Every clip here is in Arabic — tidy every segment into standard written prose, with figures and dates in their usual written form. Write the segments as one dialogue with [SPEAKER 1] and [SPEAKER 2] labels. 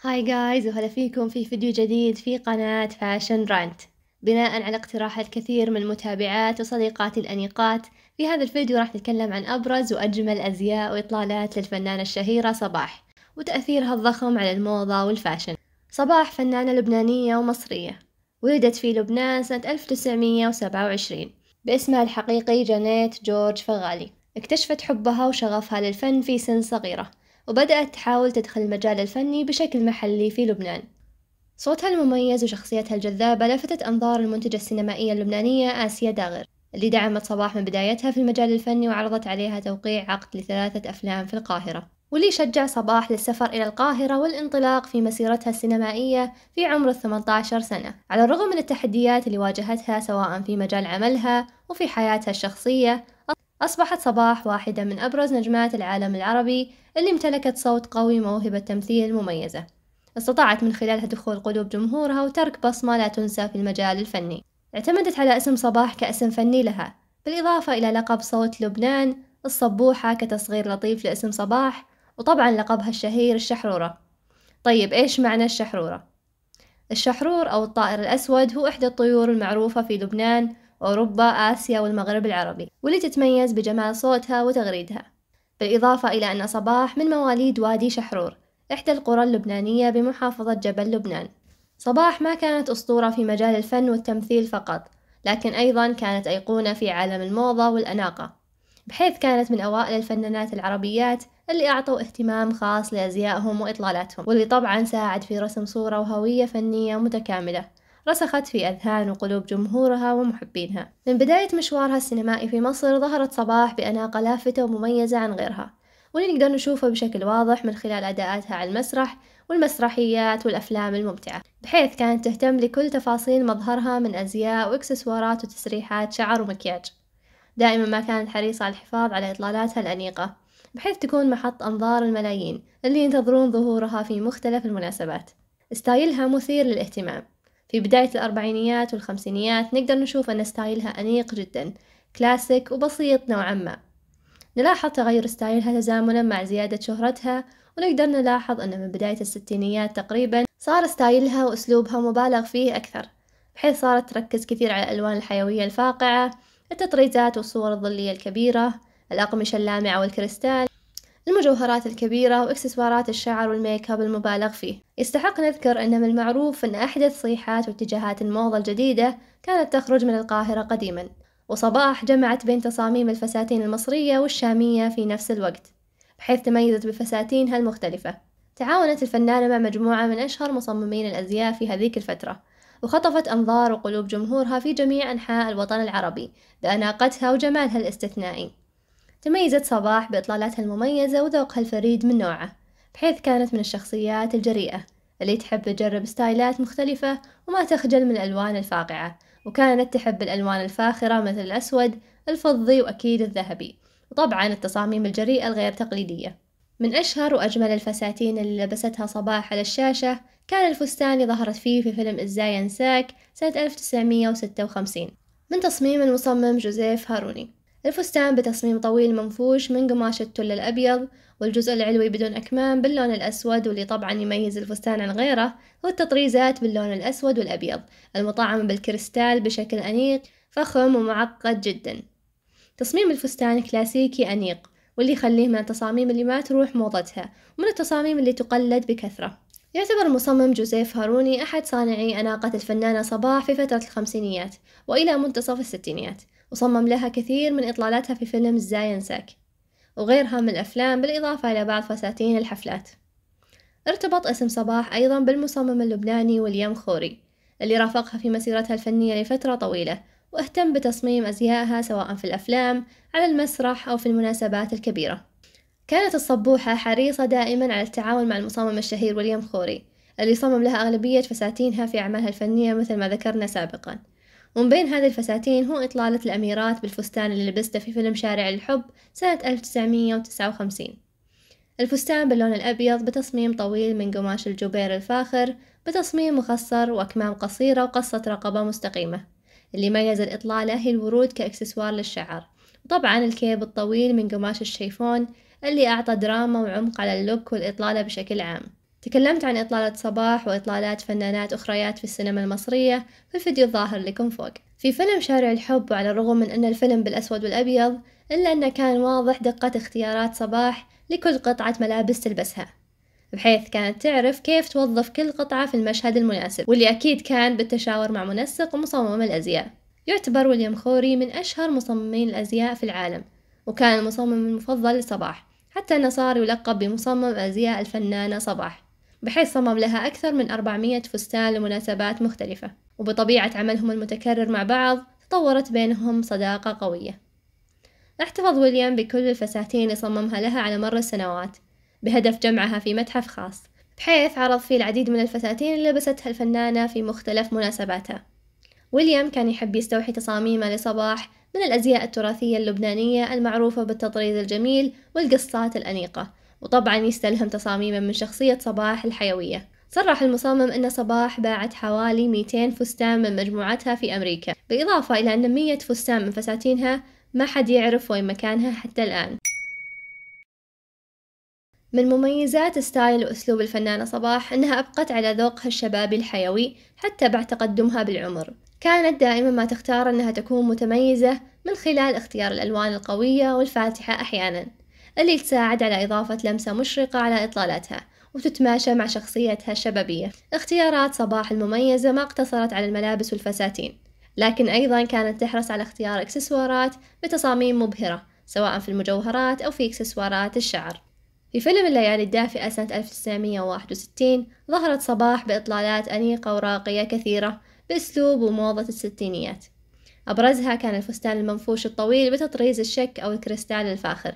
[SPEAKER 1] هاي جايز وهلا فيكم في فيديو جديد في قناة فاشن رانت. بناء على اقتراح الكثير من المتابعات وصديقاتي الأنيقات، في هذا الفيديو راح نتكلم عن أبرز وأجمل أزياء وإطلالات للفنانة الشهيرة صباح وتأثيرها الضخم على الموضة والفاشن. صباح فنانة لبنانية ومصرية، ولدت في لبنان سنة 1927 باسمها الحقيقي جانيت جورج فغالي. اكتشفت حبها وشغفها للفن في سن صغيرة، وبدأت تحاول تدخل المجال الفني بشكل محلي في لبنان. صوتها المميز وشخصيتها الجذابة لفتت أنظار المنتجة السينمائية اللبنانية آسيا داغر، اللي دعمت صباح من بدايتها في المجال الفني وعرضت عليها توقيع عقد ل3 أفلام في القاهرة، واللي شجع صباح للسفر إلى القاهرة والانطلاق في مسيرتها السينمائية في عمر 18 سنة. على الرغم من التحديات اللي واجهتها سواء في مجال عملها وفي حياتها الشخصية، أصبحت صباح واحدة من أبرز نجمات العالم العربي اللي امتلكت صوت قوي وموهبة تمثيل مميزة، استطاعت من خلالها دخول قلوب جمهورها وترك بصمة لا تنسى في المجال الفني. اعتمدت على اسم صباح كاسم فني لها، بالإضافة إلى لقب صوت لبنان الصبوحة كتصغير لطيف لاسم صباح، وطبعا لقبها الشهير الشحرورة. طيب إيش معنى الشحرورة؟ الشحرور أو الطائر الأسود هو إحدى الطيور المعروفة في لبنان وأوروبا آسيا والمغرب العربي، واللي تتميز بجمال صوتها وتغريدها. بالإضافة إلى أن صباح من مواليد وادي شحرور، إحدى القرى اللبنانية بمحافظة جبل لبنان. صباح ما كانت أسطورة في مجال الفن والتمثيل فقط، لكن أيضا كانت أيقونة في عالم الموضة والأناقة، بحيث كانت من أوائل الفنانات العربيات اللي أعطوا اهتمام خاص لأزيائهم وإطلالاتهم، واللي طبعا ساعد في رسم صورة وهوية فنية متكاملة رسخت في أذهان وقلوب جمهورها ومحبينها. من بداية مشوارها السينمائي في مصر، ظهرت صباح بأناقة لافتة ومميزة عن غيرها، واللي نقدر نشوفه بشكل واضح من خلال أداءاتها على المسرح والمسرحيات والأفلام الممتعة، بحيث كانت تهتم لكل تفاصيل مظهرها من أزياء وإكسسوارات وتسريحات شعر ومكياج. دائما ما كانت حريصة على الحفاظ على إطلالاتها الأنيقة، بحيث تكون محط أنظار الملايين اللي ينتظرون ظهورها في مختلف المناسبات. ستايلها مثير للاهتمام. في بداية الأربعينيات والخمسينيات نقدر نشوف أن ستايلها أنيق جدا، كلاسيك وبسيط نوعا ما. نلاحظ تغير ستايلها تزامنا مع زيادة شهرتها، ونقدر نلاحظ أن من بداية الستينيات تقريبا صار ستايلها وأسلوبها مبالغ فيه أكثر، بحيث صارت تركز كثير على الألوان الحيوية الفاقعة، التطريزات والصور الظلية الكبيرة، الأقمشة اللامعة والكريستال، المجوهرات الكبيرة وإكسسوارات الشعر والميك اب المبالغ فيه. يستحق نذكر أن من المعروف أن أحدث صيحات واتجاهات الموضة الجديدة كانت تخرج من القاهرة قديما، وصباح جمعت بين تصاميم الفساتين المصرية والشامية في نفس الوقت، بحيث تميزت بفساتينها المختلفة. تعاونت الفنانة مع مجموعة من أشهر مصممين الأزياء في هذيك الفترة، وخطفت أنظار وقلوب جمهورها في جميع أنحاء الوطن العربي بأناقتها وجمالها الاستثنائي. تميزت صباح بإطلالاتها المميزة وذوقها الفريد من نوعه، بحيث كانت من الشخصيات الجريئة اللي تحب تجرب ستايلات مختلفة وما تخجل من الألوان الفاقعة، وكانت تحب الألوان الفاخرة مثل الأسود، الفضي وأكيد الذهبي، وطبعا التصاميم الجريئة الغير تقليدية. من أشهر وأجمل الفساتين اللي لبستها صباح على الشاشة كان الفستان اللي ظهرت فيه في فيلم إزاي أنساك سنة 1956 من تصميم المصمم جوزيف هاروني. الفستان بتصميم طويل منفوش من قماش التل الأبيض، والجزء العلوي بدون أكمام باللون الأسود، واللي طبعا يميز الفستان عن غيره هو التطريزات باللون الأسود والأبيض المطعم بالكريستال بشكل أنيق فخم ومعقد جدا. تصميم الفستان كلاسيكي أنيق، واللي يخليه من التصاميم اللي ما تروح موضتها ومن التصاميم اللي تقلد بكثرة. يعتبر المصمم جوزيف هاروني أحد صانعي أناقة الفنانة صباح في فترة الخمسينيات وإلى منتصف الستينيات، وصمم لها كثير من إطلالاتها في فيلم إزاي أنساك وغيرها من الأفلام، بالإضافة إلى بعض فساتين الحفلات. ارتبط اسم صباح أيضا بالمصمم اللبناني ويليام خوري، اللي رافقها في مسيرتها الفنية لفترة طويلة، واهتم بتصميم أزيائها سواء في الأفلام، على المسرح أو في المناسبات الكبيرة. كانت الصبوحة حريصة دائما على التعاون مع المصمم الشهير ويليام خوري، اللي صمم لها أغلبية فساتينها في أعمالها الفنية مثل ما ذكرنا سابقا. ومن بين هذه الفساتين هو إطلالة الأميرات بالفستان اللي لبسته في فيلم شارع الحب سنة 1959. الفستان باللون الأبيض بتصميم طويل من قماش الجوبير الفاخر بتصميم مخصر وأكمام قصيرة وقصة رقبة مستقيمة. اللي ميز الإطلالة هي الورود كإكسسوار للشعر، وطبعا الكيب الطويل من قماش الشيفون اللي أعطى دراما وعمق على اللوك والإطلالة بشكل عام. تكلمت عن إطلالة صباح وإطلالات فنانات أخريات في السينما المصرية في الفيديو الظاهر لكم فوق. في فيلم شارع الحب، وعلى الرغم من أن الفيلم بالأسود والأبيض إلا أنه كان واضح دقة اختيارات صباح لكل قطعة ملابس تلبسها، بحيث كانت تعرف كيف توظف كل قطعة في المشهد المناسب، واللي أكيد كان بالتشاور مع منسق ومصمم الأزياء. يعتبر ويليام خوري من أشهر مصممين الأزياء في العالم، وكان المصمم المفضل لصباح، حتى أنه صار يلقب بمصمم أزياء الفنانة صباح، بحيث صمم لها أكثر من 400 فستان لمناسبات مختلفة. وبطبيعة عملهم المتكرر مع بعض تطورت بينهم صداقة قوية. احتفظ ويليام بكل الفساتين اللي صممها لها على مر السنوات بهدف جمعها في متحف خاص، بحيث عرض فيه العديد من الفساتين اللي لبستها الفنانة في مختلف مناسباتها. ويليام كان يحب يستوحي تصاميمه لصباح من الأزياء التراثية اللبنانية المعروفة بالتطريز الجميل والقصات الأنيقة، وطبعا يستلهم تصاميمه من شخصية صباح الحيوية. صرح المصمم أن صباح باعت حوالي 200 فستان من مجموعتها في أمريكا، بالإضافة إلى أن 100 فستان من فساتينها ما حد يعرف وين مكانها حتى الآن. من مميزات ستايل وأسلوب الفنانة صباح أنها أبقت على ذوقها الشبابي الحيوي حتى بعد تقدمها بالعمر. كانت دائما ما تختار أنها تكون متميزة من خلال اختيار الألوان القوية والفاتحة أحيانا، اللي تساعد على إضافة لمسة مشرقة على إطلالاتها وتتماشى مع شخصيتها الشبابية. اختيارات صباح المميزة ما اقتصرت على الملابس والفساتين، لكن أيضا كانت تحرص على اختيار إكسسوارات بتصاميم مبهرة، سواء في المجوهرات أو في إكسسوارات الشعر. في فيلم الليالي الدافئة سنة 1961 ظهرت صباح بإطلالات أنيقة وراقية كثيرة بأسلوب وموضة الستينيات. أبرزها كان الفستان المنفوش الطويل بتطريز الشك أو الكريستال الفاخر،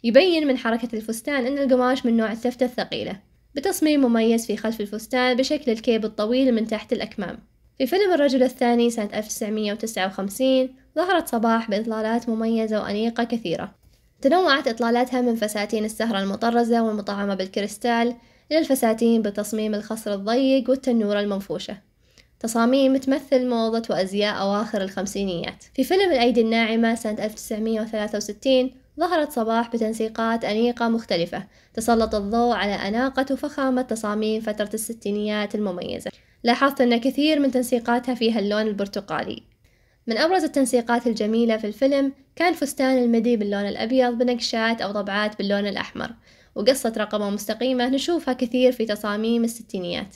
[SPEAKER 1] يبين من حركة الفستان أن القماش من نوع التفتة الثقيلة، بتصميم مميز في خلف الفستان بشكل الكيب الطويل من تحت الأكمام. في فيلم الرجل الثاني سنة 1959 ظهرت صباح بإطلالات مميزة وأنيقة كثيرة. تنوعت إطلالاتها من فساتين السهرة المطرزة والمطعمة بالكريستال إلى الفساتين بتصميم الخصر الضيق والتنورة المنفوشة، تصاميم تمثل موضة وأزياء أواخر الخمسينيات. في فيلم الأيدي الناعمة سنة 1963 ظهرت صباح بتنسيقات أنيقة مختلفة تسلط الضوء على أناقة وفخامة تصاميم فترة الستينيات المميزة. لاحظت أن كثير من تنسيقاتها فيها اللون البرتقالي. من أبرز التنسيقات الجميلة في الفيلم كان فستان المدي باللون الأبيض بنقشات أو طبعات باللون الأحمر، وقصة رقبة مستقيمة نشوفها كثير في تصاميم الستينيات،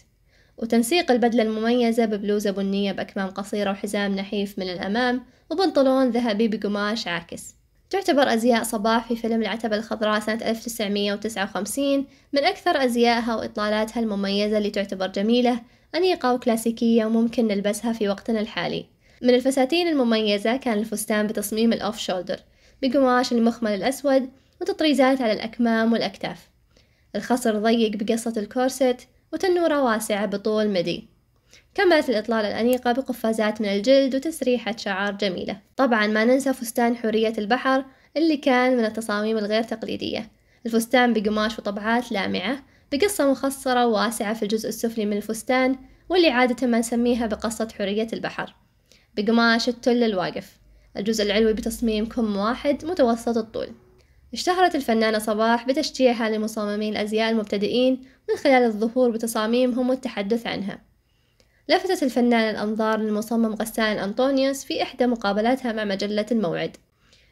[SPEAKER 1] وتنسيق البدلة المميزة ببلوزة بنية بأكمام قصيرة وحزام نحيف من الأمام وبنطلون ذهبي بقماش عاكس. تعتبر أزياء صباح في فيلم العتبة الخضراء سنة 1959 من أكثر أزيائها وإطلالاتها المميزة، اللي تعتبر جميلة أنيقة وكلاسيكية وممكن نلبسها في وقتنا الحالي. من الفساتين المميزة كان الفستان بتصميم الأوف شولدر بقماش المخمل الأسود وتطريزات على الأكمام والأكتاف، الخصر ضيق بقصة الكورست، وتنورة واسعة بطول مدي. كملت الإطلالة الأنيقة بقفازات من الجلد وتسريحة شعر جميلة. طبعا ما ننسى فستان حورية البحر اللي كان من التصاميم الغير تقليدية، الفستان بقماش وطبعات لامعة بقصة مخصرة وواسعة في الجزء السفلي من الفستان، واللي عادة ما نسميها بقصة حورية البحر، بقماش التل الواقف، الجزء العلوي بتصميم كم واحد متوسط الطول. اشتهرت الفنانة صباح بتشجيعها لمصممين الأزياء المبتدئين من خلال الظهور بتصاميمهم والتحدث عنها. لفتت الفنانة الأنظار للمصمم غسان أنطونيوس في إحدى مقابلاتها مع مجلة الموعد،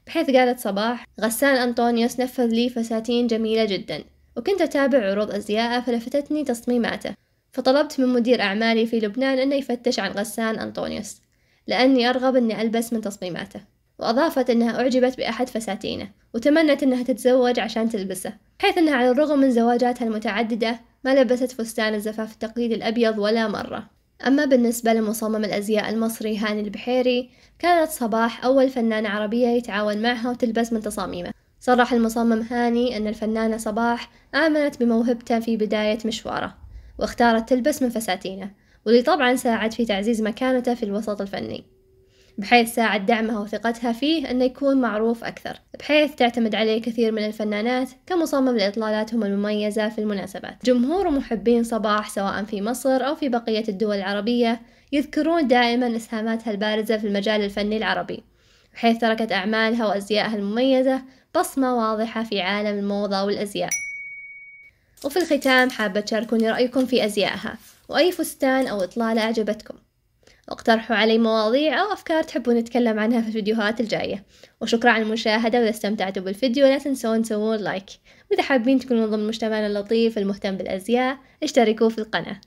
[SPEAKER 1] بحيث قالت صباح: غسان أنطونيوس نفذ لي فساتين جميلة جدا، وكنت أتابع عروض أزياءه فلفتتني تصميماته، فطلبت من مدير أعمالي في لبنان أنه يفتش عن غسان أنطونيوس لأني أرغب أني ألبس من تصميماته. وأضافت أنها أعجبت بأحد فساتينه وتمنت أنها تتزوج عشان تلبسه، حيث أنها على الرغم من زواجاتها المتعددة ما لبست فستان الزفاف التقليدي الأبيض ولا مرة. أما بالنسبة لمصمم الأزياء المصري هاني البحيري، كانت صباح أول فنانة عربية يتعاون معها وتلبس من تصاميمه. صرح المصمم هاني أن الفنانة صباح آمنت بموهبته في بداية مشواره واختارت تلبس من فساتينه، واللي طبعا ساعد في تعزيز مكانته في الوسط الفني، بحيث ساعد دعمها وثقتها فيه أنه يكون معروف أكثر، بحيث تعتمد عليه كثير من الفنانات كمصمم لإطلالاتهم المميزة في المناسبات. جمهور ومحبين صباح سواء في مصر أو في بقية الدول العربية يذكرون دائما إسهاماتها البارزة في المجال الفني العربي، بحيث تركت أعمالها وأزيائها المميزة بصمة واضحة في عالم الموضة والأزياء. وفي الختام حابة تشاركوني رأيكم في أزيائها وأي فستان أو إطلالة أعجبتكم، واقترحوا علي مواضيع أو أفكار تحبون نتكلم عنها في الفيديوهات الجاية. وشكرا على المشاهدة، وإذا استمتعتوا بالفيديو لا تنسون تسوون لايك، وإذا حابين تكونوا ضمن مجتمعنا اللطيف المهتم بالأزياء اشتركوا في القناة.